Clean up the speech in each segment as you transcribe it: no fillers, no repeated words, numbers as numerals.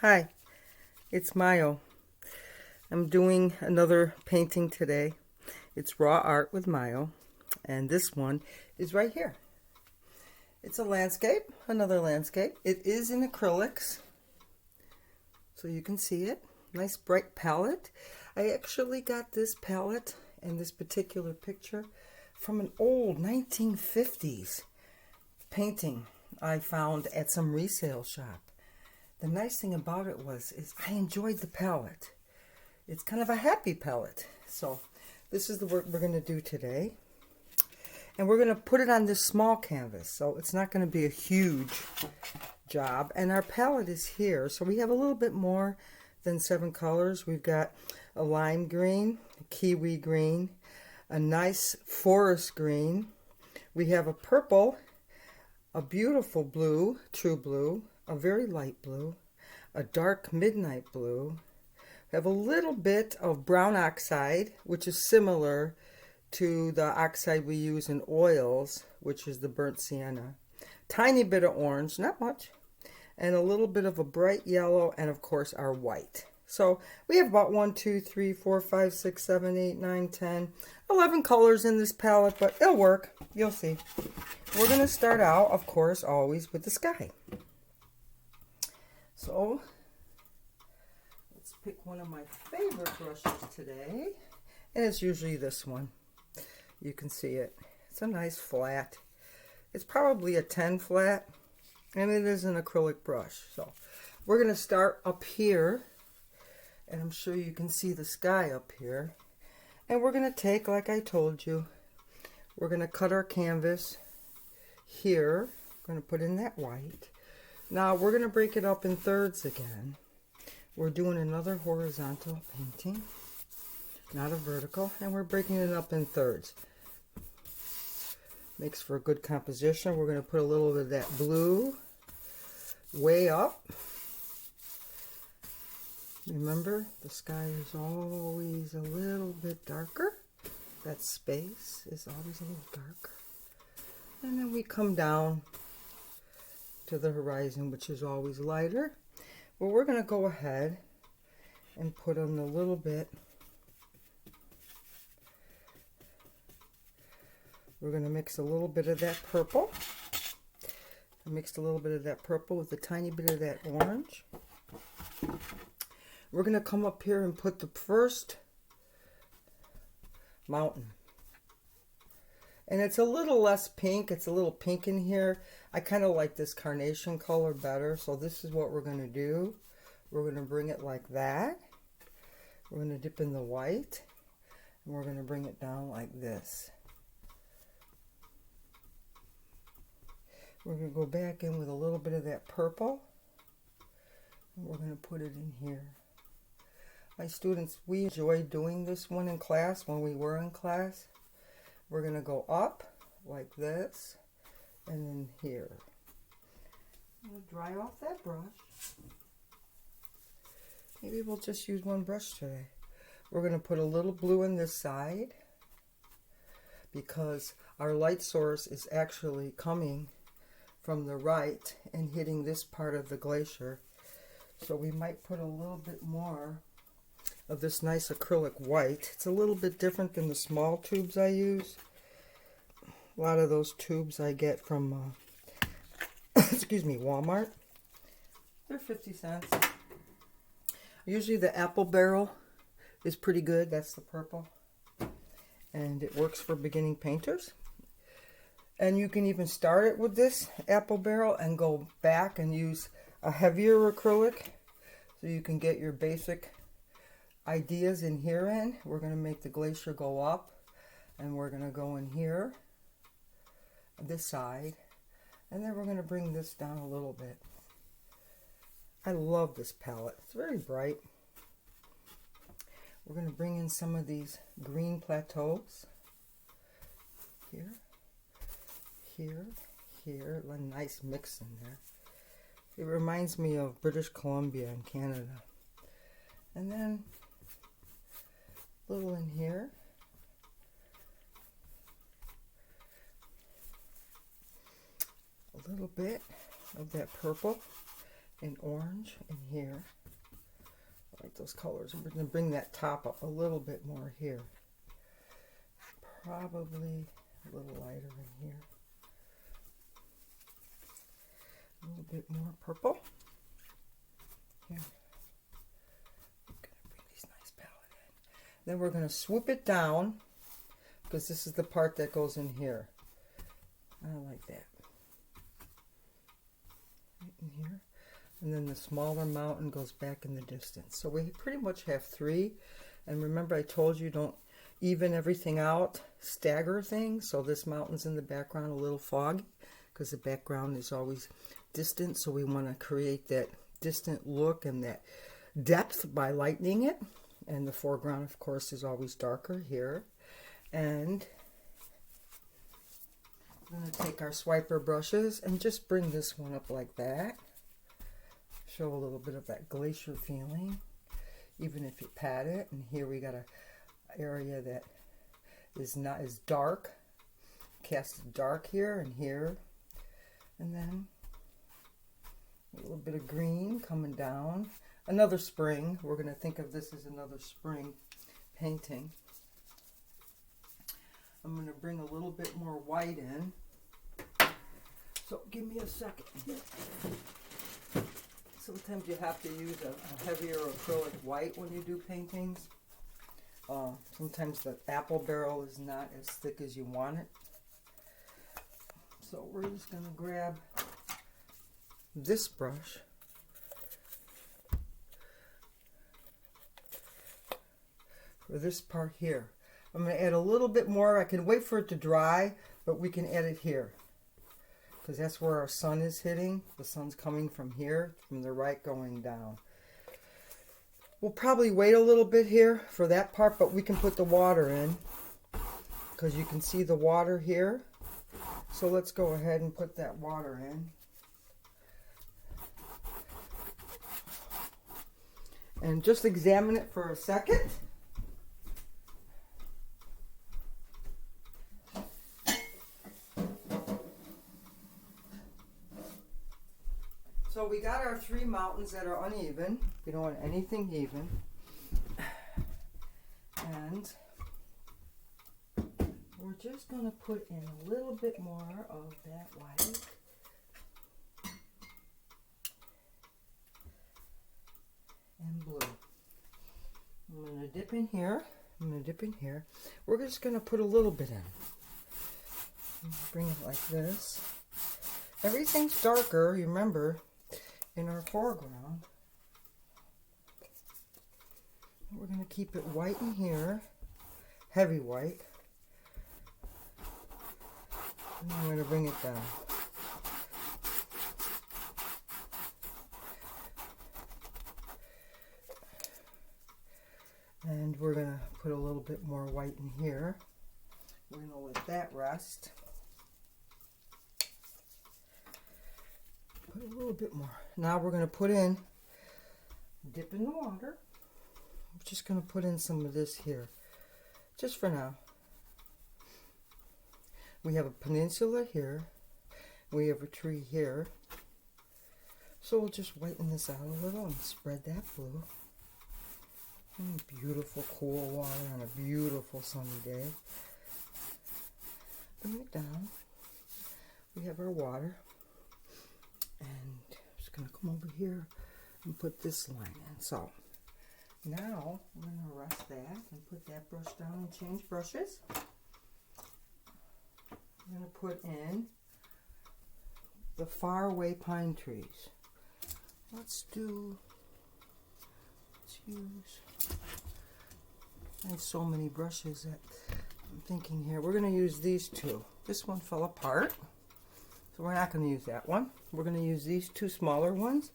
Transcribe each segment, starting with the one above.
Hi, it's Mayo. I'm doing another painting today. It's Raw Art with Mayo, and this one is right here. It's a landscape, another landscape. It is in acrylics, so you can see it. Nice bright palette. I actually got this palette and this particular picture from an old 1950s painting I found at some resale shop. The nice thing about it is I enjoyed the palette. It's kind of a happy palette. So this is the work we're going to do today. And we're going to put it on this small canvas. So it's not going to be a huge job. And our palette is here. So we have a little bit more than 7 colors. We've got a lime green, a kiwi green, a nice forest green. We have a purple, a beautiful blue, true blue, a very light blue, a dark midnight blue. We have a little bit of brown oxide, which is similar to the oxide we use in oils, which is the burnt sienna. Tiny bit of orange, not much, and a little bit of a bright yellow, and of course our white. So we have about 1, 2, 3, 4, 5, 6, 7, 8, 9, 10, 11 colors in this palette, but it'll work. You'll see. We're going to start out, of course, always with the sky. So let's pick one of my favorite brushes today, and it's usually this one. You can see it. It's a nice flat. It's probably a 10 flat, and it is an acrylic brush. So we're going to start up here, and I'm sure you can see the sky up here. And we're going to take, like I told you, we're going to cut our canvas here. We're going to put in that white. Now we're going to break it up in thirds again. We're doing another horizontal painting, not a vertical, and we're breaking it up in thirds. Makes for a good composition. We're going to put a little bit of that blue way up. Remember, the sky is always a little bit darker. That space is always a little darker. And then we come down to the horizon, which is always lighter. Well, we're going to go ahead and put on a little bit. We're going to mix a little bit of that purple. I mixed a little bit of that purple with a tiny bit of that orange. We're going to come up here and put the first mountain. And it's a little less pink. It's a little pink in here. I kind of like this carnation color better. So this is what we're going to do. We're going to bring it like that. We're going to dip in the white. And we're going to bring it down like this. We're going to go back in with a little bit of that purple. And we're going to put it in here. My students, we enjoyed doing this one in class when we were in class. We're going to go up like this and then here. I'm going to dry off that brush. Maybe we'll just use one brush today. We're going to put a little blue on this side because our light source is actually coming from the right and hitting this part of the glacier. So we might put a little bit more of this nice acrylic white. It's a little bit different than the small tubes I use. A lot of those tubes I get from excuse me, Walmart. They're 50 cents. Usually the apple barrel is pretty good. That's the purple. And it works for beginning painters. And you can even start it with this apple barrel and go back and use a heavier acrylic so you can get your basic ideas in here in. We're going to make the glacier go up, and we're going to go in here, this side, and then we're going to bring this down a little bit. I love this palette. It's very bright. We're going to bring in some of these green plateaus. Here, here, here. A nice mix in there. It reminds me of British Columbia and Canada. And then a little in here. A little bit of that purple. and orange in here. I like those colors. And we're going to bring that top up a little bit more here. Probably a little lighter in here. A little bit more purple. Here. I'm going to bring these nice palette in. Then we're going to swoop it down because this is the part that goes in here. I like that. Right in here. And then the smaller mountain goes back in the distance. So we pretty much have three. And remember I told you don't even everything out, stagger things. So this mountain's in the background a little foggy because the background is always distant. So we want to create that distant look and that depth by lightening it. And the foreground, of course, is always darker here. And I'm going to take our swiper brushes and just bring this one up like that. Show a little bit of that glacier feeling, even if you pat it. And here we got an area that is not as dark. Cast dark here and here. And then a little bit of green coming down. Another spring. We're going to think of this as another spring painting. I'm going to bring a little bit more white in. So give me a second here. Sometimes you have to use a heavier acrylic white when you do paintings. Sometimes the apple barrel is not as thick as you want it. So we're just going to grab this brush. For this part here. I'm going to add a little bit more. I can wait for it to dry, but we can add it here. Because that's where our sun is hitting. The sun's coming from here, from the right going down. We'll probably wait a little bit here for that part, but we can put the water in. Because you can see the water here. So let's go ahead and put that water in. And just examine it for a second. So we got our three mountains that are uneven. We don't want anything even. And we're just going to put in a little bit more of that white. And blue. I'm going to dip in here. I'm going to dip in here. We're just going to put a little bit in. Bring it like this. Everything's darker, you remember, in our foreground. We're going to keep it white in here, heavy white. And I'm going to bring it down. And we're going to put a little bit more white in here. We're going to let that rest. Put a little bit more. Now we're going to put in, dip in the water. I'm just going to put in some of this here, just for now. We have a peninsula here. We have a tree here. So we'll just whiten this out a little and spread that blue. Beautiful cool water on a beautiful sunny day. Bring it down. We have our water. And I'm just going to come over here and put this line in. So now we're going to rest that and put that brush down and change brushes. I'm going to put in the faraway pine trees. Let's use, I have so many brushes that I'm thinking here. We're going to use these two. This one fell apart. So we're not going to use that one. We're going to use these two smaller ones.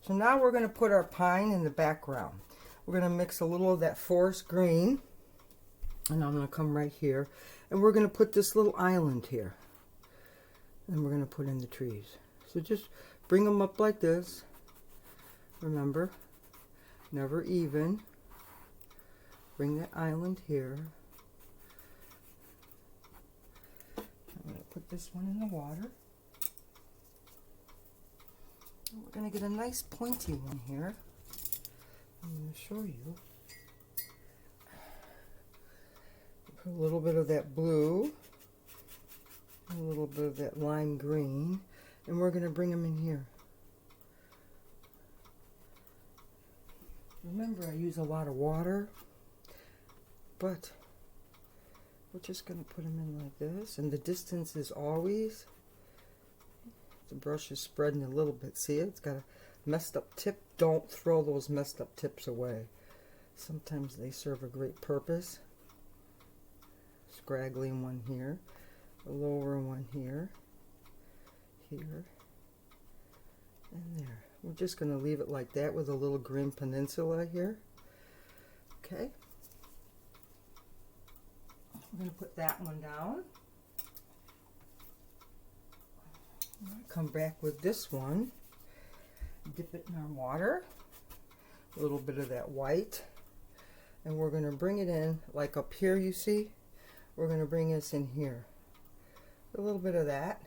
So now we're going to put our pine in the background. We're going to mix a little of that forest green. And I'm going to come right here. And we're going to put this little island here. And we're going to put in the trees. So just bring them up like this. Remember, never even. Bring that island here. I'm going to put this one in the water. We're going to get a nice pointy one here. I'm going to show you. Put a little bit of that blue, a little bit of that lime green, and we're going to bring them in here. Remember, I use a lot of water, but we're just going to put them in like this, and the distance is always, the brush is spreading a little bit. See it? It's got a messed up tip. Don't throw those messed up tips away. Sometimes they serve a great purpose. Scraggly one here, a lower one here, here, and there. We're just going to leave it like that with a little green peninsula here. Okay. We're going to put that one down. Come back with this one. Dip it in our water. A little bit of that white. And we're going to bring it in like up here, you see? We're going to bring this in here. A little bit of that.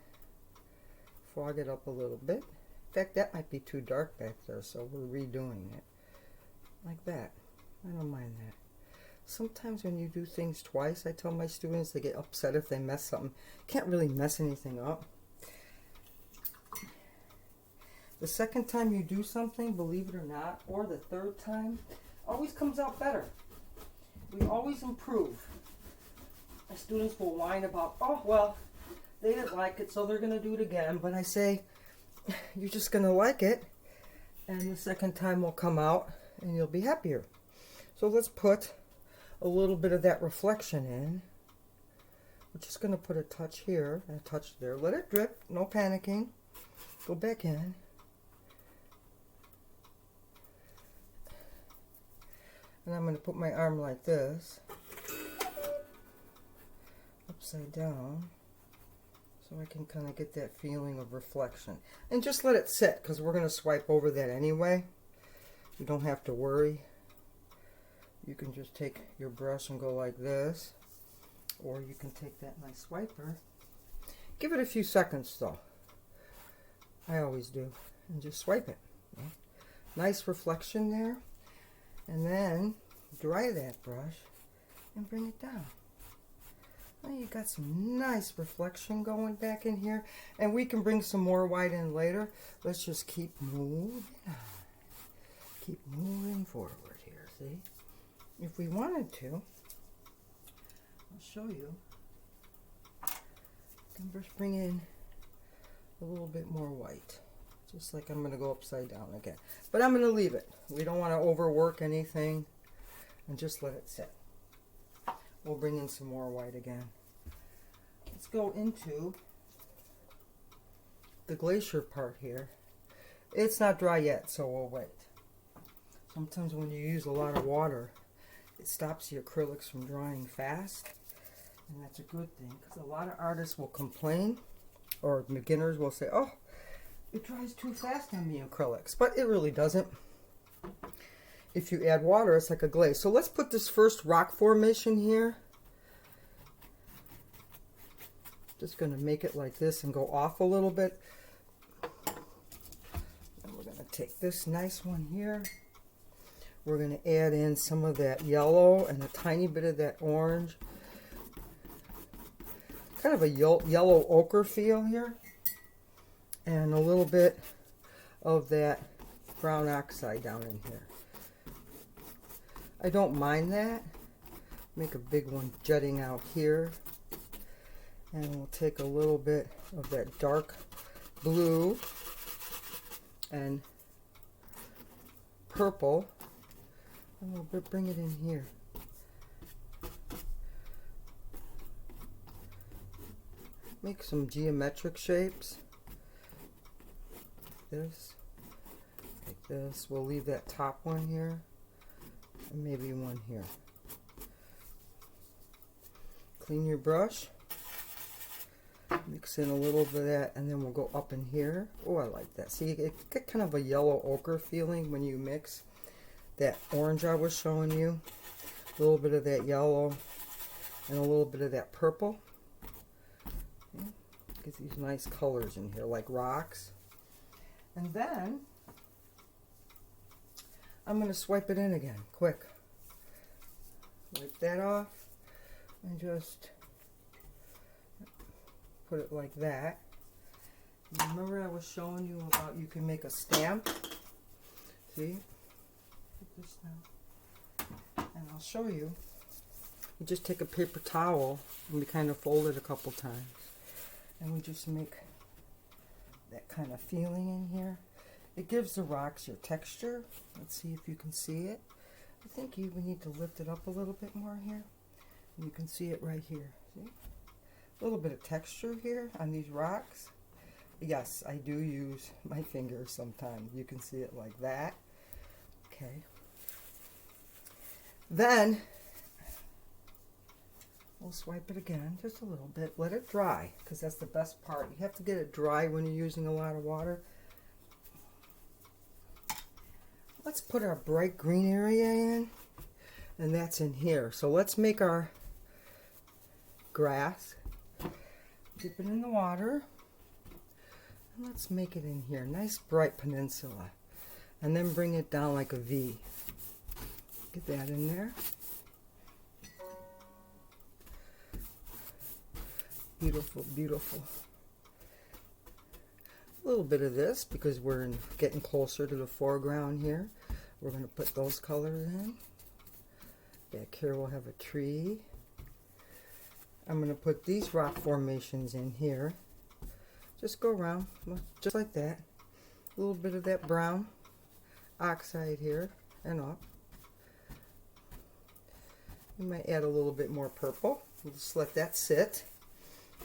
Fog it up a little bit. In fact, that might be too dark back there, so we're redoing it. Like that. I don't mind that. Sometimes when you do things twice, I tell my students, they get upset if they mess something. Can't really mess anything up. The second time you do something, believe it or not, or the third time, always comes out better. We always improve. My students will whine about, oh, well, they didn't like it, so they're going to do it again. But I say, you're just going to like it, and the second time will come out, and you'll be happier. So let's put a little bit of that reflection in. We're just going to put a touch here and a touch there. Let it drip, no panicking. Go back in. And I'm going to put my arm like this, upside down, so I can kind of get that feeling of reflection. And just let it sit, because we're going to swipe over that anyway. You don't have to worry. You can just take your brush and go like this, or you can take that nice wiper. Give it a few seconds though. I always do. And just swipe it. Nice reflection there. And then dry that brush and bring it down. Now you got some nice reflection going back in here. And we can bring some more white in later. Let's just keep moving on. Keep moving forward here, see? If we wanted to, I'll show you. I can just bring in a little bit more white. Just like I'm going to go upside down again. But I'm going to leave it. We don't want to overwork anything. And just let it sit. We'll bring in some more white again. Let's go into the glacier part here. It's not dry yet, so we'll wait. Sometimes when you use a lot of water, it stops the acrylics from drying fast. And that's a good thing, because a lot of artists will complain, or beginners will say, oh, it dries too fast on the acrylics. But it really doesn't. If you add water, it's like a glaze. So let's put this first rock formation here. Just going to make it like this and go off a little bit. And we're going to take this nice one here. We're going to add in some of that yellow and a tiny bit of that orange. Kind of a yellow ochre feel here. And a little bit of that brown oxide down in here. I don't mind that. Make a big one jutting out here. And we'll take a little bit of that dark blue and purple. And we'll bring it in here. Make some geometric shapes. This, like this. We'll leave that top one here, and maybe one here. Clean your brush. Mix in a little bit of that, and then we'll go up in here. Oh, I like that. See, it get kind of a yellow ochre feeling when you mix that orange I was showing you. A little bit of that yellow, and a little bit of that purple. Okay. Get these nice colors in here, like rocks. And then I'm going to swipe it in again, quick. Wipe that off and just put it like that. Remember I was showing you about you can make a stamp? See? Put this down. And I'll show you. You just take a paper towel and we kind of fold it a couple times. And we just make that kind of feeling in here. It gives the rocks your texture. Let's see if you can see it. I think you even need to lift it up a little bit more here. And you can see it right here. See? A little bit of texture here on these rocks. Yes, I do use my fingers sometimes. You can see it like that. Okay. Then we'll swipe it again just a little bit. Let it dry, because that's the best part. You have to get it dry when you're using a lot of water. Let's put our bright green area in, and that's in here. So let's make our grass. Dip it in the water. And let's make it in here. Nice bright peninsula. And then bring it down like a V. Get that in there. Beautiful, beautiful. A little bit of this because we're getting closer to the foreground here. We're going to put those colors in. Back here we'll have a tree. I'm going to put these rock formations in here. Just go around, just like that. A little bit of that brown oxide here and up. You might add a little bit more purple. We'll just let that sit.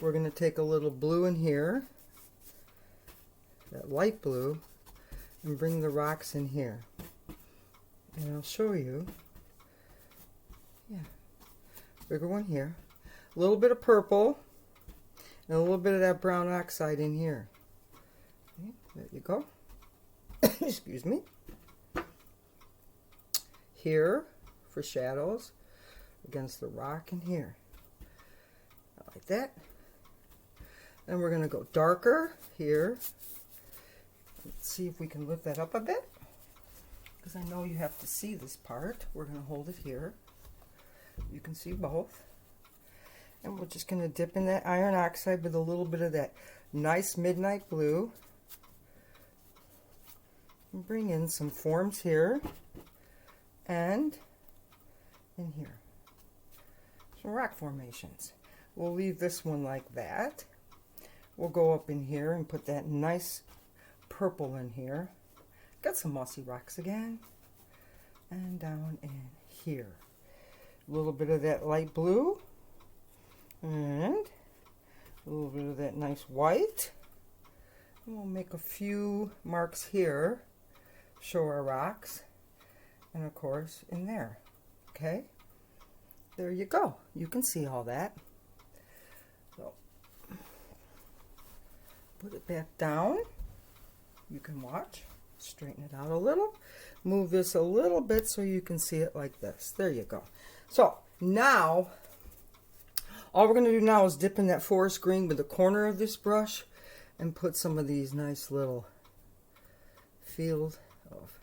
We're going to take a little blue in here, that light blue, and bring the rocks in here. And I'll show you. Yeah, bigger one here. A little bit of purple, and a little bit of that brown oxide in here. Okay, there you go. Excuse me. Here, for shadows, against the rock in here. Like that. Then we're going to go darker here. Let's see if we can lift that up a bit. Because I know you have to see this part. We're going to hold it here. You can see both. And we're just going to dip in that iron oxide with a little bit of that nice midnight blue. And bring in some forms here. And in here. Some rock formations. We'll leave this one like that. We'll go up in here and put that nice purple in here. Got some mossy rocks again. And down in here. A little bit of that light blue. And a little bit of that nice white. And we'll make a few marks here. Show our rocks. And of course in there. Okay? There you go. You can see all that. So, put it back down. You can watch. Straighten it out a little. Move this a little bit so you can see it like this. There you go. So, now, all we're going to do now is dip in that forest green with the corner of this brush and put some of these nice little field of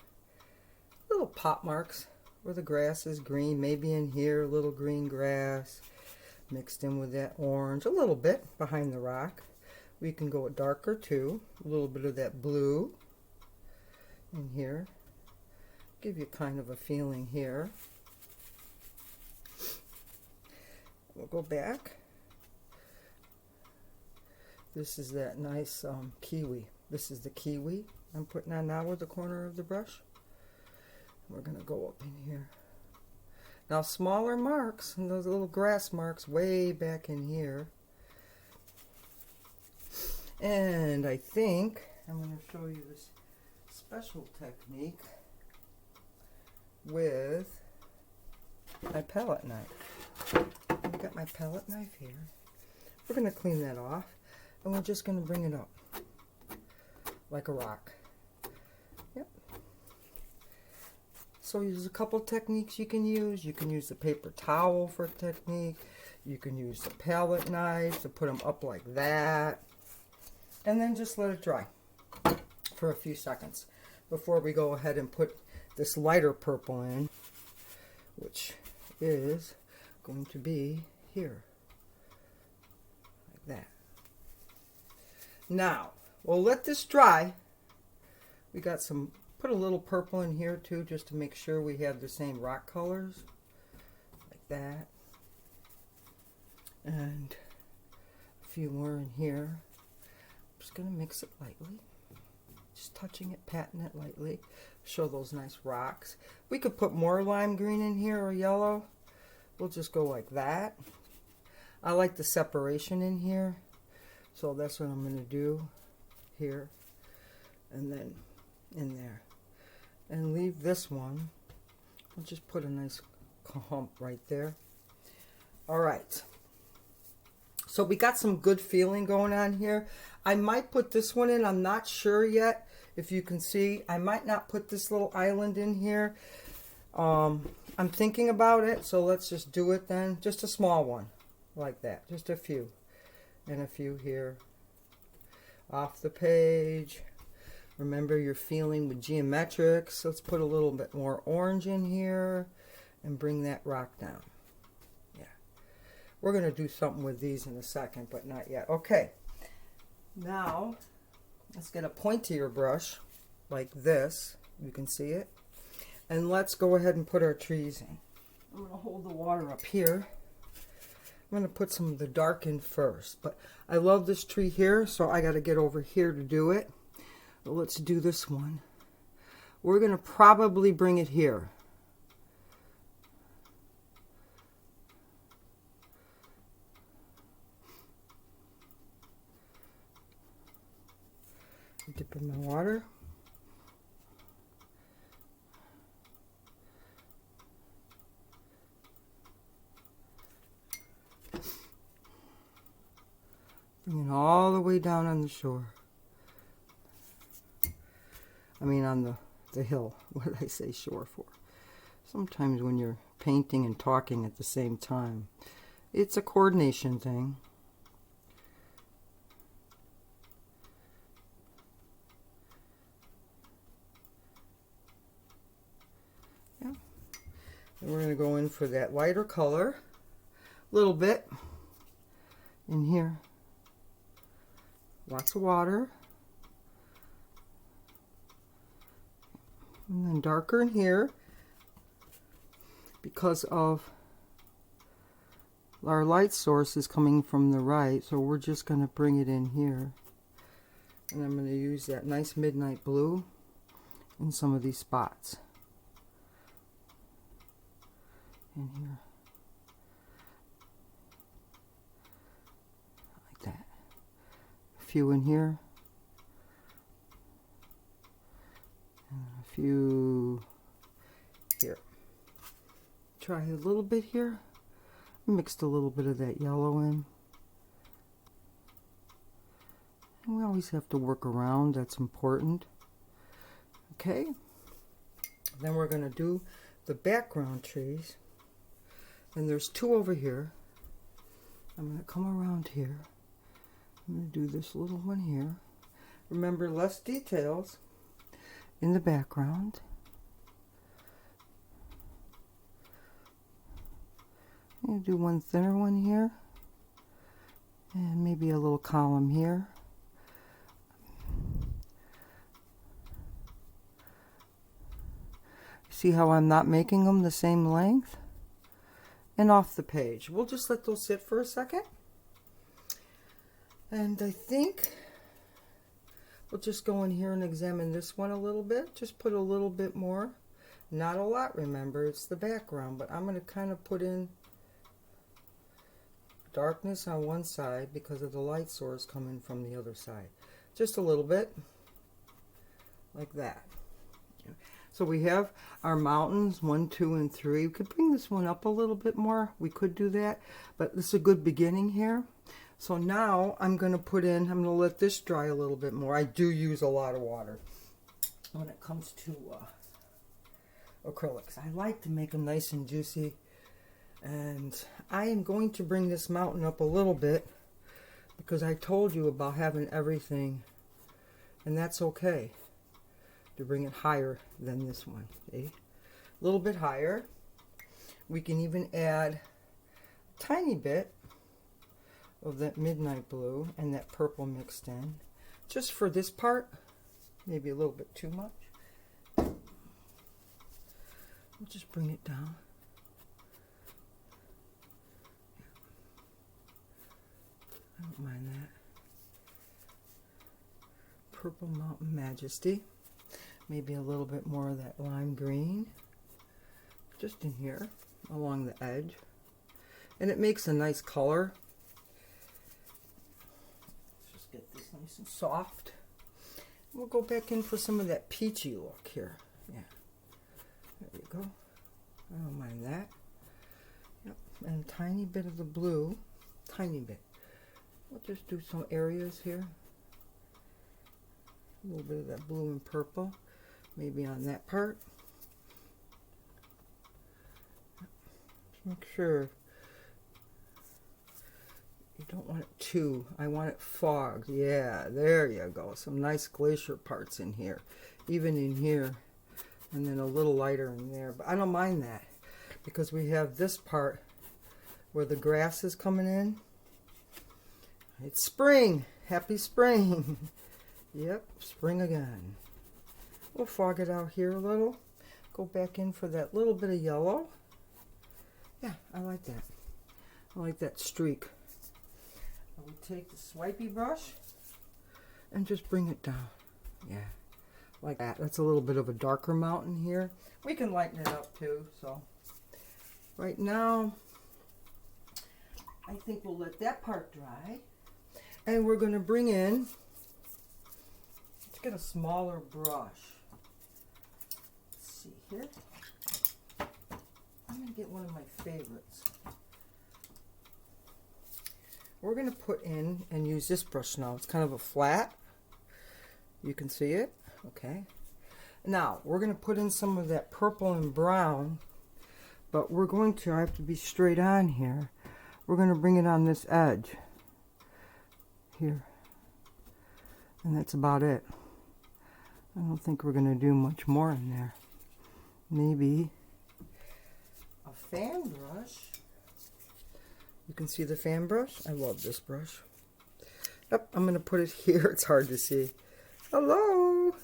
little pot marks where the grass is green. Maybe in here, a little green grass mixed in with that orange, a little bit behind the rock. We can go darker too, a little bit of that blue in here. Give you kind of a feeling here. We'll go back. This is that nice kiwi. This is the kiwi I'm putting on now with the corner of the brush. We're going to go up in here. Now smaller marks, and those little grass marks way back in here. And I think I'm going to show you this special technique with my palette knife. I've got my palette knife here. We're going to clean that off, and we're just going to bring it up like a rock. Yep. So there's a couple techniques you can use. You can use the paper towel for a technique. You can use the palette knife to put them up like that. And then just let it dry for a few seconds before we go ahead and put this lighter purple in, which is going to be here, like that. Now, we'll let this dry. We got some, put a little purple in here too, just to make sure we have the same rock colors, like that. And a few more in here. I'm just going to mix it lightly. Just touching it, patting it lightly. Show those nice rocks. We could put more lime green in here or yellow. We'll just go like that. I like the separation in here. So that's what I'm going to do here. And then in there. And leave this one. I'll just put a nice hump right there. Alright. So we got some good feeling going on here. I might put this one in. I'm not sure yet. If you can see, I might not put this little island in here. I'm thinking about it, so let's just do it then. Just a small one, like that. Just a few. And a few here. Off the page. Remember your feeling with geometrics. Let's put a little bit more orange in here and bring that rock down. Yeah. We're going to do something with these in a second, but not yet. Okay. Now, let's get a pointier brush like this. You can see it. And let's go ahead and put our trees in. I'm going to hold the water up here. I'm going to put some of the dark in first. But I love this tree here, so I got to get over here to do it. But let's do this one. We're going to probably bring it here. Dip in my water. Bring it all the way down on the shore. I mean on the hill. What did I say shore for? Sometimes when you're painting and talking at the same time, it's a coordination thing. Yeah. And we're going to go in for that lighter color. A little bit in here. Lots of water. And then darker in here because of our light source is coming from the right, so we're just going to bring it in here. And I'm going to use that nice midnight blue in some of these spots. In here. Like that. A few in here. And a few here. Try a little bit here. Mixed a little bit of that yellow in. And we always have to work around, that's important. Okay. Then we're going to do the background trees. And there's two over here. I'm going to come around here. I'm going to do this little one here. Remember, less details in the background. I'm going to do one thinner one here. And maybe a little column here. See how I'm not making them the same length? And off the page. We'll just let those sit for a second. And I think we'll just go in here and examine this one a little bit. Just put a little bit more. Not a lot, remember, it's the background. But I'm going to kind of put in darkness on one side because of the light source coming from the other side. Just a little bit. Like that. So we have our mountains, 1, 2, and 3. We could bring this one up a little bit more. We could do that. But this is a good beginning here. So now I'm going to put in, I'm going to let this dry a little bit more. I do use a lot of water when it comes to acrylics. I like to make them nice and juicy. And I am going to bring this mountain up a little bit because I told you about having everything. And that's okay. to bring it higher than this one. See? A little bit higher. We can even add a tiny bit of that midnight blue and that purple mixed in. Just for this part, maybe a little bit too much. We'll just bring it down. I don't mind that. Purple Mountain Majesty. Maybe a little bit more of that lime green. Just in here, along the edge. And it makes a nice color. Let's just get this nice and soft. We'll go back in for some of that peachy look here. Yeah. There you go. I don't mind that. Yep. And a tiny bit of the blue. Tiny bit. We'll just do some areas here. A little bit of that blue and purple. Maybe on that part. Just make sure you don't want it too. I want it fogged. Yeah, there you go. Some nice glacier parts in here. Even in here. And then a little lighter in there. But I don't mind that. Because we have this part where the grass is coming in. It's spring. Happy spring. Yep, spring again. We'll fog it out here a little. Go back in for that little bit of yellow. Yeah, I like that. I like that streak. I will take the swipey brush and just bring it down. Yeah, like that. That's a little bit of a darker mountain here. We can lighten it up too, so. Right now, I think we'll let that part dry. And we're going to bring in, let's get a smaller brush. Let's see here. I'm going to get one of my favorites. We're going to put in and use this brush now. It's kind of a flat. You can see it. Okay. Now, we're going to put in some of that purple and brown, but we're going to, I have to be straight on here. We're going to bring it on this edge. Here. And that's about it. I don't think we're going to do much more in there. Maybe a fan brush. You can see the fan brush. I love this brush. Yep, I'm going to put it here. It's hard to see. Hello,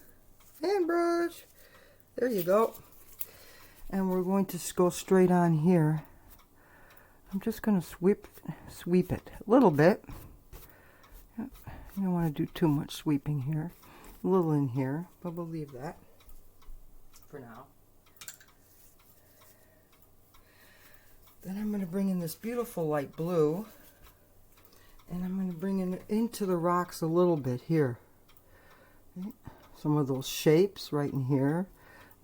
fan brush. There you go. And we're going to go straight on here. I'm just going to sweep it a little bit. Yep. You don't want to do too much sweeping here. A little in here, but we'll leave that for now. Then I'm going to bring in this beautiful light blue, and I'm going to bring it into the rocks a little bit here. Okay. Some of those shapes right in here.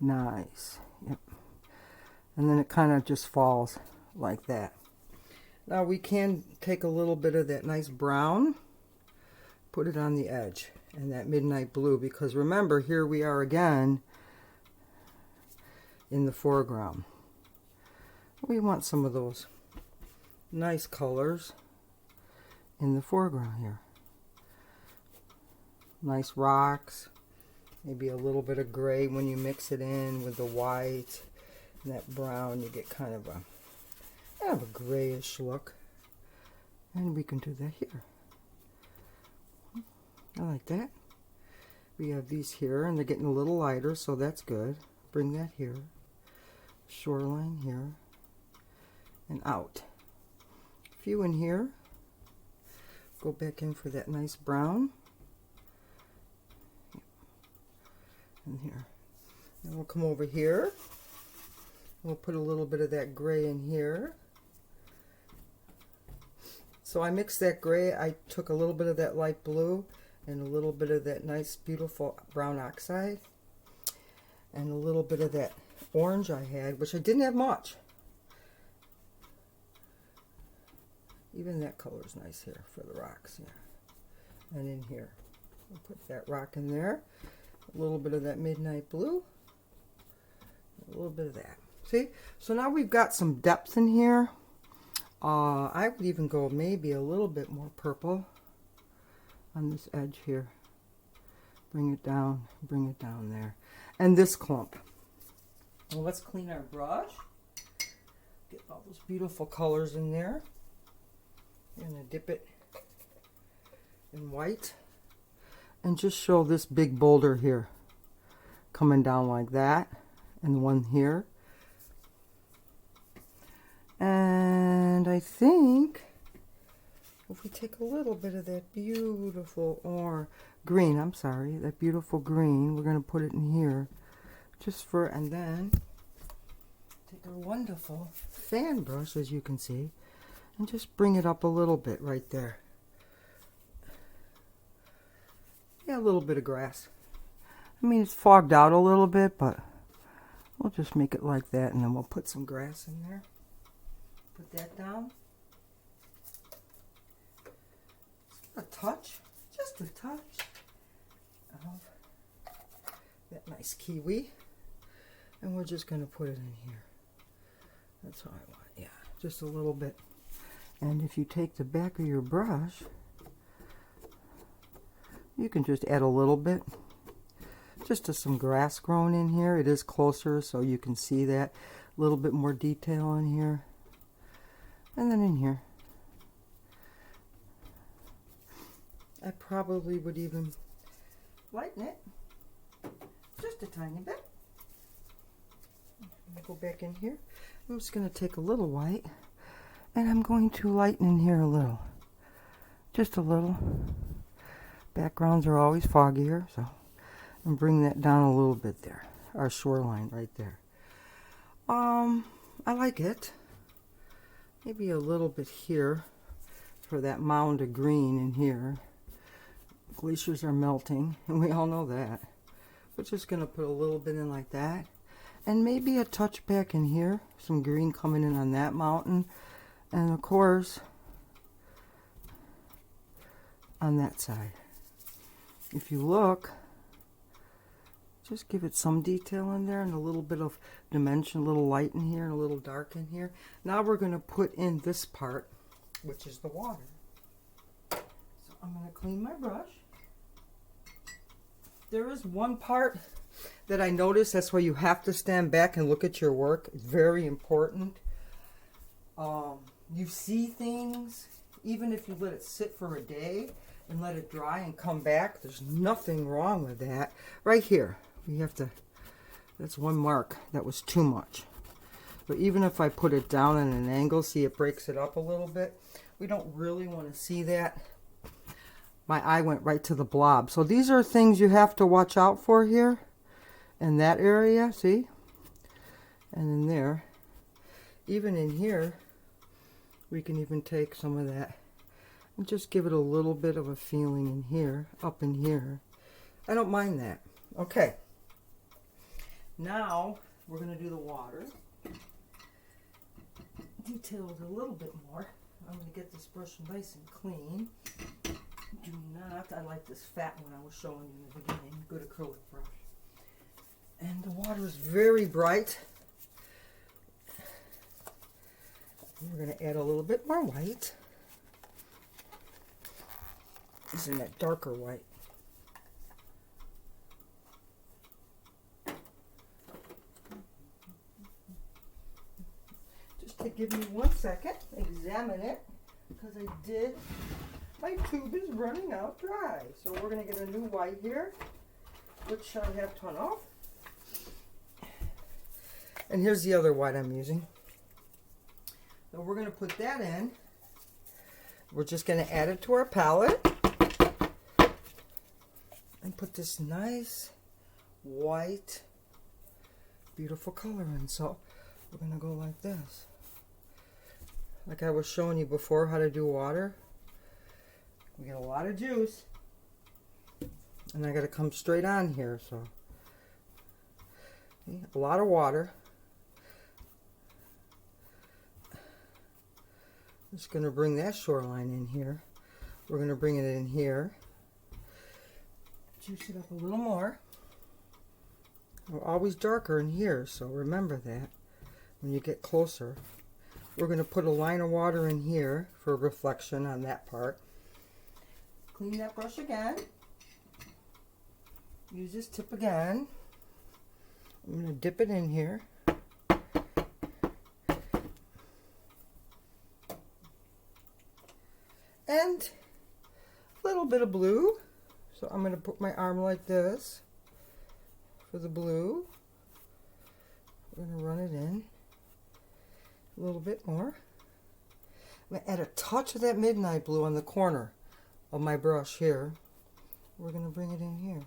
Nice. Yep. And then it kind of just falls like that. Now we can take a little bit of that nice brown, put it on the edge, and that midnight blue, because remember, here we are again in the foreground. We want some of those nice colors in the foreground here. Nice rocks, maybe a little bit of gray when you mix it in with the white and that brown. You get kind of a grayish look, and we can do that here. I like that. We have these here, and they're getting a little lighter, so that's good. Bring that here. Shoreline here. And out. A few in here. Go back in for that nice brown. And here. And we'll come over here. We'll put a little bit of that gray in here. So I mixed that gray. I took a little bit of that light blue and a little bit of that nice beautiful brown oxide and a little bit of that orange I had, which I didn't have much. Even that color is nice here for the rocks. Yeah. And in here, we'll put that rock in there. A little bit of that midnight blue. A little bit of that. See? So now we've got some depth in here. I would even go maybe a little bit more purple on this edge here. Bring it down there. and this clump. Well, let's clean our brush. Get all those beautiful colors in there. I'm going to dip it in white and just show this big boulder here coming down like that, and one here. And I think if we take a little bit of that beautiful green, that beautiful green, we're going to put it in here just for, and then take our wonderful fan brush, as you can see, and just bring it up a little bit right there. Yeah, a little bit of grass. I mean, it's fogged out a little bit, but we'll just make it like that, and then we'll put some grass in there. Put that down. A touch, just a touch of that nice kiwi, and we're just going to put it in here. That's what I want. Yeah, just a little bit. And if you take the back of your brush, you can just add a little bit, just to some grass growing in here. It is closer, so you can see that a little bit more detail in here, and then in here. I probably would even lighten it just a tiny bit. Go back in here. I'm just going to take a little white, and I'm going to lighten in here a little, just a little. Backgrounds are always foggier, so I'm bringing that down a little bit there. Our shoreline right there. I like it. Maybe a little bit here for that mound of green in here. Glaciers are melting, and we all know that. We're just going to put a little bit in like that. And maybe a touch back in here. Some green coming in on that mountain. And of course, on that side. If you look, just give it some detail in there and a little bit of dimension, a little light in here and a little dark in here. Now we're going to put in this part, which is the water. So I'm going to clean my brush. There is one part that I noticed, that's where you have to stand back and look at your work. It's very important. You see things, even if you let it sit for a day and let it dry and come back, there's nothing wrong with that. Right here, we have to, that's one mark that was too much. But even if I put it down at an angle, see, it breaks it up a little bit. We don't really want to see that. My eye went right to the blob. So these are things you have to watch out for here. In that area, see? And in there. Even in here, we can even take some of that and just give it a little bit of a feeling in here, up in here. I don't mind that. Okay. Now, we're going to do the water. Detail it a little bit more. I'm going to get this brush nice and clean. Do not, I like this fat one I was showing you in the beginning. Good acrylic brush. And the water is very bright. We're going to add a little bit more white. Isn't that darker white? Just to give me 1 second, examine it, because my tube is running out dry. So we're going to get a new white here, which I have turned off. And here's the other white I'm using. So we're going to put that in. We're just going to add it to our palette. And put this nice, white, beautiful color in. So we're going to go like this. Like I was showing you before how to do water. We get a lot of juice. And I got to come straight on here. So a lot of water. Just going to bring that shoreline in here. We're going to bring it in here. Juice it up a little more. We're always darker in here, so remember that when you get closer. We're going to put a line of water in here for reflection on that part. Clean that brush again. Use this tip again. I'm going to dip it in here. And a little bit of blue. So I'm going to put my arm like this for the blue. We're going to run it in a little bit more. I'm going to add a touch of that midnight blue on the corner of my brush here. We're going to bring it in here.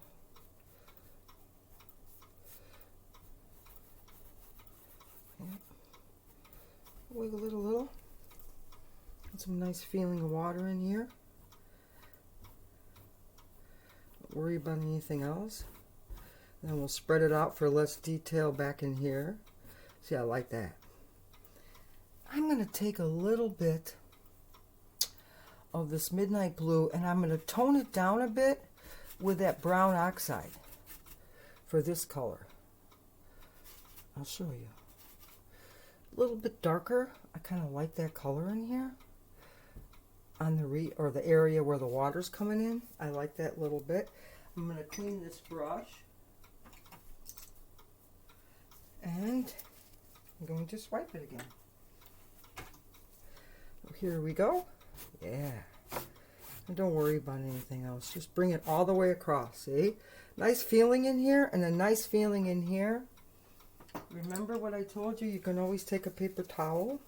Yep. Wiggle it a little. Get some nice feeling of water in here. Don't worry about anything else. Then we'll spread it out for less detail back in here. See, I like that. I'm going to take a little bit of this midnight blue and I'm going to tone it down a bit with that brown oxide for this color. I'll show you. A little bit darker. I kind of like that color in here on the area where the water's coming in. I like that little bit. I'm going to clean this brush and I'm going to swipe it again. Here we go. Yeah. And don't worry about anything else. Just bring it all the way across. See? Nice feeling in here and a nice feeling in here. Remember what I told you? You can always take a paper towel.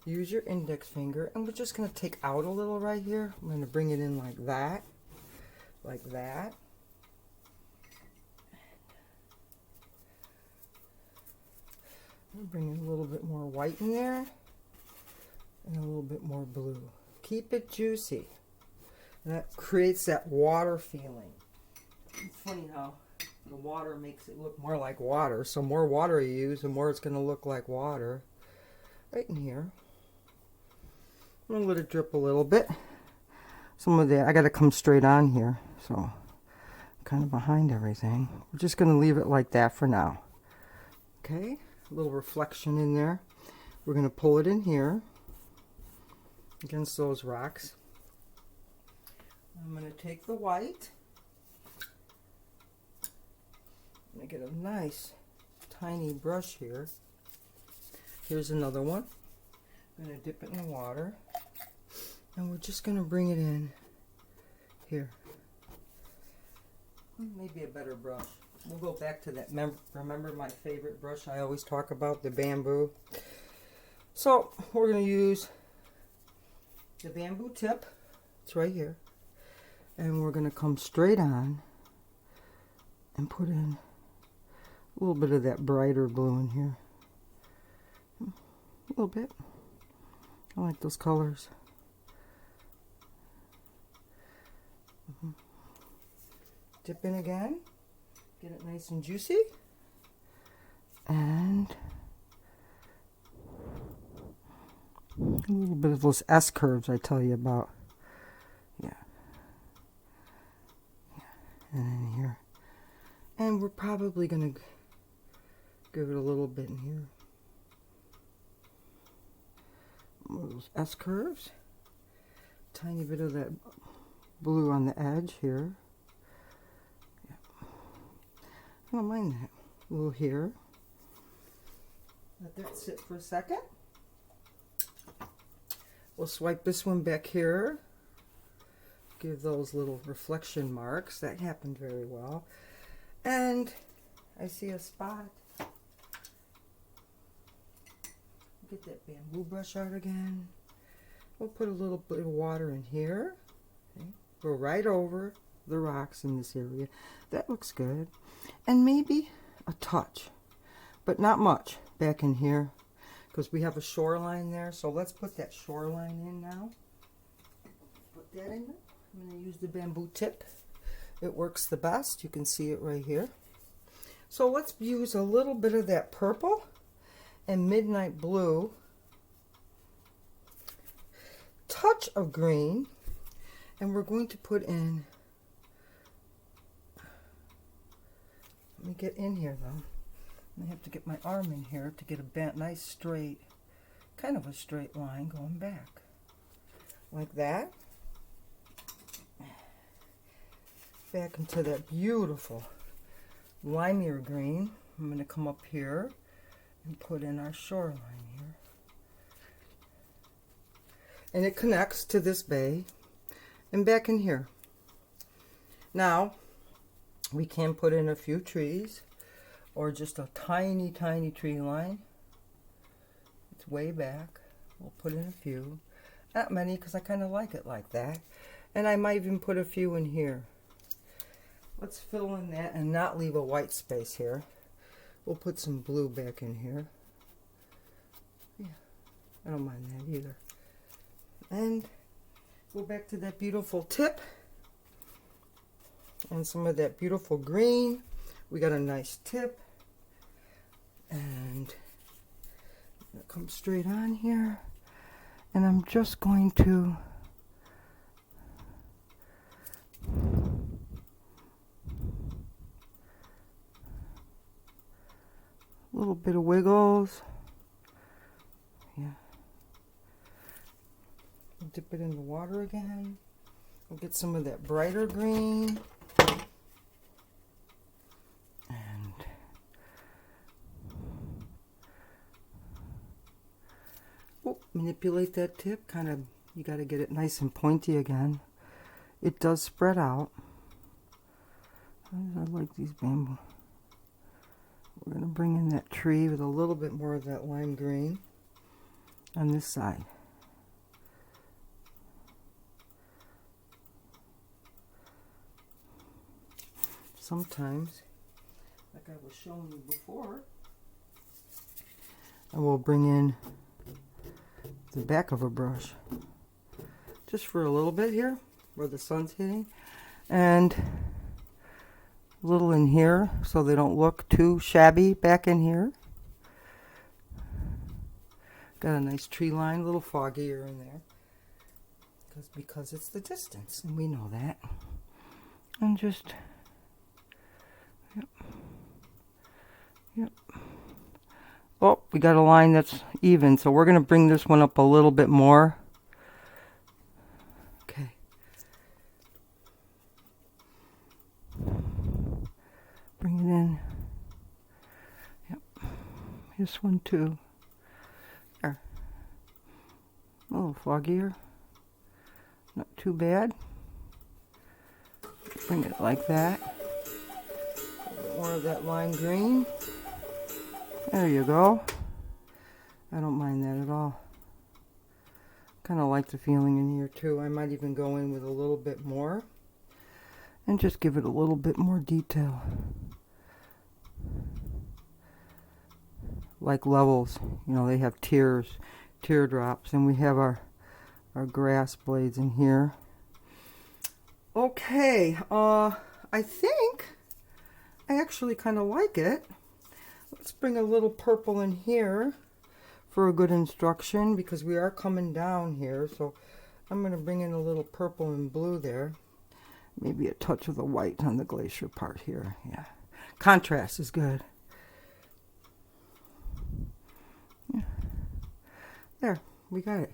Use your index finger. And we're just going to take out a little right here. I'm going to bring it in like that. Like that. I'm bringing a little bit more white in there. And a little bit more blue. Keep it juicy. And that creates that water feeling. It's funny how the water makes it look more like water. So more water you use, the more it's going to look like water. Right in here. I'm going to let it drip a little bit. Some of that, I got to come straight on here. So I'm kind of behind everything. We're just going to leave it like that for now. Okay, a little reflection in there. We're going to pull it in here against those rocks. I'm going to take the white. I'm going to get a nice tiny brush here. Here's another one. I'm going to dip it in the water. And we're just going to bring it in here. Maybe a better brush. We'll go back to that. Remember my favorite brush I always talk about, the bamboo. So we're going to use the bamboo tip. It's right here. And we're going to come straight on and put in a little bit of that brighter blue in here. A little bit. I like those colors. Dip in again. Get it nice and juicy. And a little bit of those S curves I tell you about. Yeah. And in here. And we're probably going to give it a little bit in here. More of those S curves. Tiny bit of that blue on the edge here. Yeah. I don't mind that. A little here. Let that sit for a second. We'll swipe this one back here. Give those little reflection marks. That happened very well. And I see a spot. Get that bamboo brush out again. We'll put a little bit of water in here. Okay. Go right over the rocks in this area. That looks good. And maybe a touch, but not much back in here because we have a shoreline there. So let's put that shoreline in now. Put that in there. I'm going to use the bamboo tip. It works the best. You can see it right here. So let's use a little bit of that purple and midnight blue. Touch of green. And we're going to put in, let me get in here though. I have to get my arm in here to get a nice straight, kind of a straight line going back. Like that. Back into that beautiful limier green. I'm going to come up here and put in our shoreline here. And it connects to this bay and back in here. Now, we can put in a few trees or just a tiny, tiny tree line. It's way back. We'll put in a few. Not many because I kind of like it like that. And I might even put a few in here. Let's fill in that and not leave a white space here. We'll put some blue back in here. Yeah, I don't mind that either. And go back to that beautiful tip. And some of that beautiful green. We got a nice tip. And come straight on here. And I'm just going to a little bit of wiggles. Yeah. Dip it in the water again. We'll get some of that brighter green. And manipulate that tip. Kind of, you got to get it nice and pointy again. It does spread out. I like these bamboo. We're going to bring in that tree with a little bit more of that lime green on this side. Sometimes, like I was showing you before, I will bring in the back of a brush just for a little bit here where the sun's hitting, and a little in here so they don't look too shabby back in here. Got a nice tree line, a little foggier in there because it's the distance, and we know that. And just yep. Oh, we got a line that's even, so we're going to bring this one up a little bit more. Okay. Bring it in. Yep. This one too. There. A little foggier. Not too bad. Bring it like that. More of that lime green. There you go. I don't mind that at all. Kind of like the feeling in here too. I might even go in with a little bit more and just give it a little bit more detail. Like levels, you know, they have teardrops, and we have our grass blades in here. Okay, I think I actually kind of like it. Let's bring a little purple in here for a good instruction, because we are coming down here. So I'm going to bring in a little purple and blue there. Maybe a touch of the white on the glacier part here. Yeah, contrast is good. Yeah. There, we got it.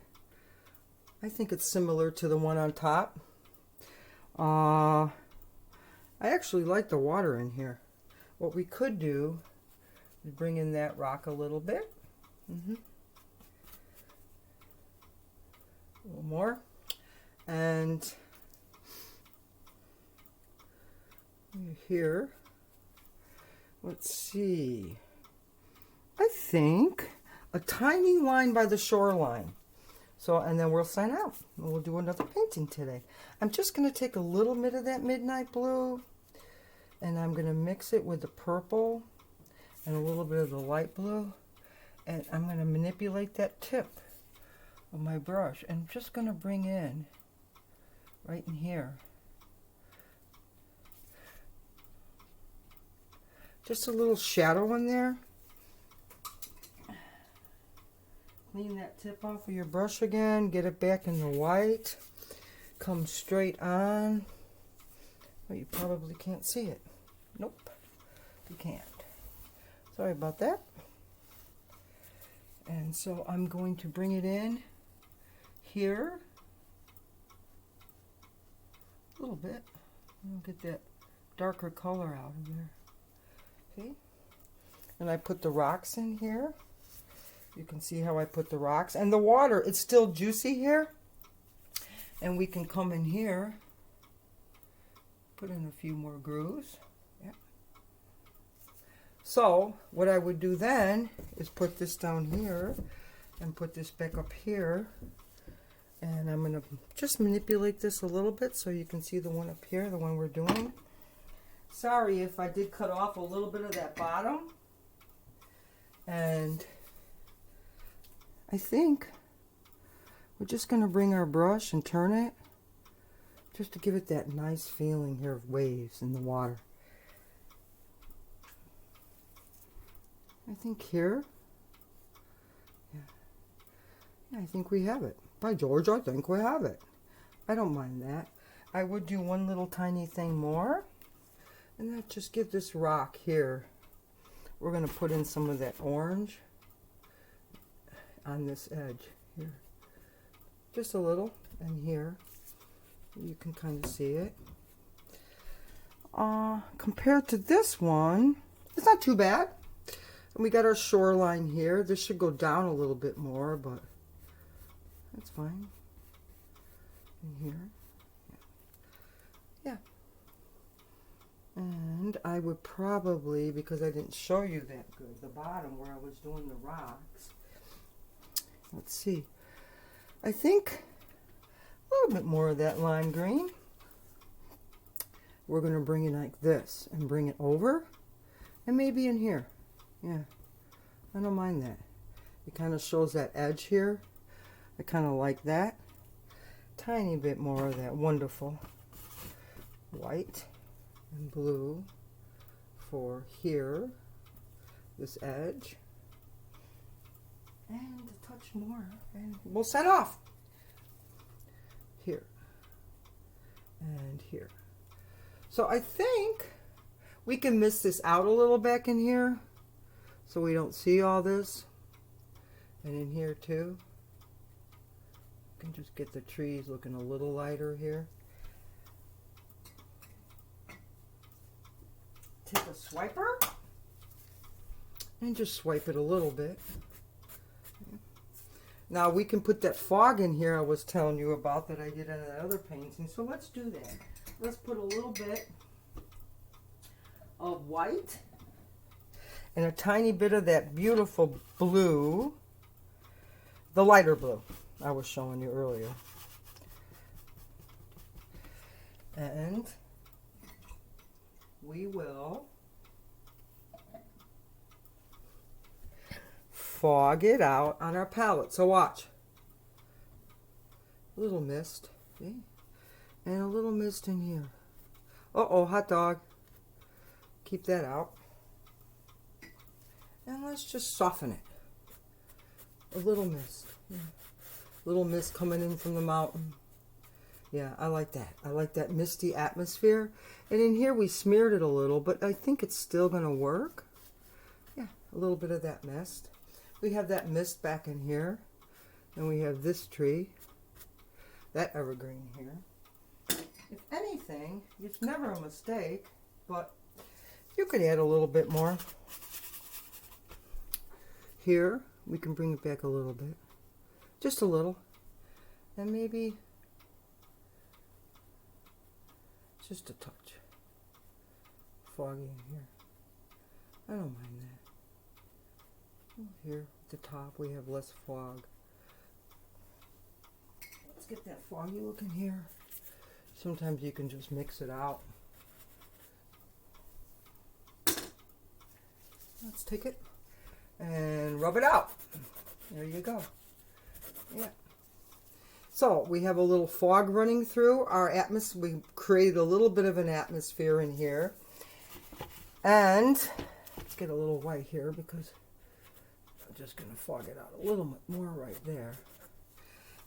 I think it's similar to the one on top. I actually like the water in here. What we could do is bring in that rock a little bit. A little more. And here, let's see. I think a tiny line by the shoreline. So, and then we'll sign out. We'll do another painting today. I'm just going to take a little bit of that midnight blue, and I'm going to mix it with the purple and a little bit of the light blue, and I'm going to manipulate that tip of my brush, and I'm just going to bring in right in here just a little shadow in there. Clean that tip off of your brush again, get it back in the white, come straight on. Well, you probably can't see it. Nope, you can't. Sorry about that. And so I'm going to bring it in here a little bit. I'll get that darker color out of there. See? And I put the rocks in here. You can see how I put the rocks. And the water, it's still juicy here. And we can come in here, put in a few more grooves. Yeah. So what I would do then is put this down here and put this back up here. And I'm going to just manipulate this a little bit so you can see the one up here, the one we're doing. Sorry if I did cut off a little bit of that bottom. And I think we're just going to bring our brush and turn it just to give it that nice feeling here of waves in the water. I think here, yeah, I think we have it. By George, I think we have it. I don't mind that. I would do one little tiny thing more, and that just give this rock here. We're going to put in some of that orange on this edge here. Just a little, and here. You can kind of see it. Compared to this one, it's not too bad. And we got our shoreline here. This should go down a little bit more, but that's fine. In here. Yeah. And I would probably, because I didn't show you that good, the bottom where I was doing the rocks. Let's see. I think a little bit more of that lime green. We're going to bring it like this and bring it over. And maybe in here. Yeah. I don't mind that. It kind of shows that edge here. I kind of like that. Tiny bit more of that wonderful white and blue for here, this edge, and a touch more, and we'll set off here and here. So I think we can mist this out a little back in here so we don't see all this, and in here too. Can just get the trees looking a little lighter here. Take a swiper and just swipe it a little bit. Now we can put that fog in here I was telling you about that I did on that other painting. So let's do that. Let's put a little bit of white and a tiny bit of that beautiful blue, the lighter blue I was showing you earlier. And we will fog it out on our palette. So watch. A little mist. See? And a little mist in here. Uh-oh, hot dog. Keep that out. And let's just soften it. A little mist. Yeah. Little mist coming in from the mountain. Yeah, I like that. I like that misty atmosphere. And in here we smeared it a little, but I think it's still going to work. Yeah, a little bit of that mist. We have that mist back in here. And we have this tree. That evergreen here. If anything, it's never a mistake, but you could add a little bit more. Here, we can bring it back a little bit. Just a little. And maybe just a touch. Foggy in here. I don't mind that. Here at the top we have less fog. Let's get that foggy look in here. Sometimes you can just mix it out. Let's take it and rub it out. There you go. Yeah. So we have a little fog running through our atmosphere. We created a little bit of an atmosphere in here. And let's get a little white here because I'm just going to fog it out a little bit more right there.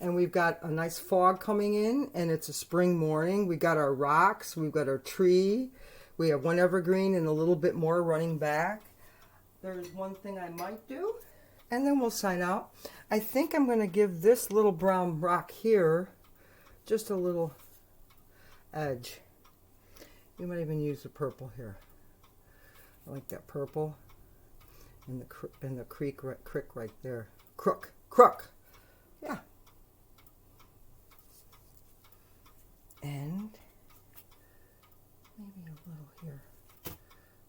And we've got a nice fog coming in, and it's a spring morning. We got our rocks, we've got our tree, we have one evergreen and a little bit more running back. There's one thing I might do, and then we'll sign out. I think I'm going to give this little brown rock here just a little edge. You might even use the purple here. I like that purple. and the creek right there. Crook. Yeah. And maybe a little here.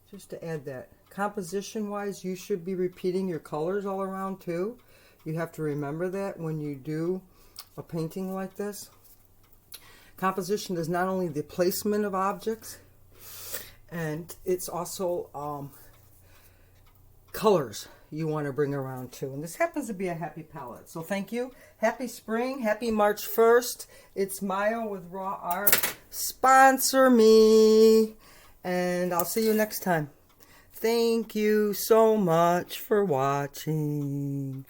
Just to add that. Composition-wise, you should be repeating your colors all around too. You have to remember that when you do a painting like this. Composition is not only the placement of objects, and it's also colors you want to bring around too. And this happens to be a happy palette. So thank you. Happy spring. Happy March 1st. It's Mayo with Raw Art. Sponsor me. And I'll see you next time. Thank you so much for watching.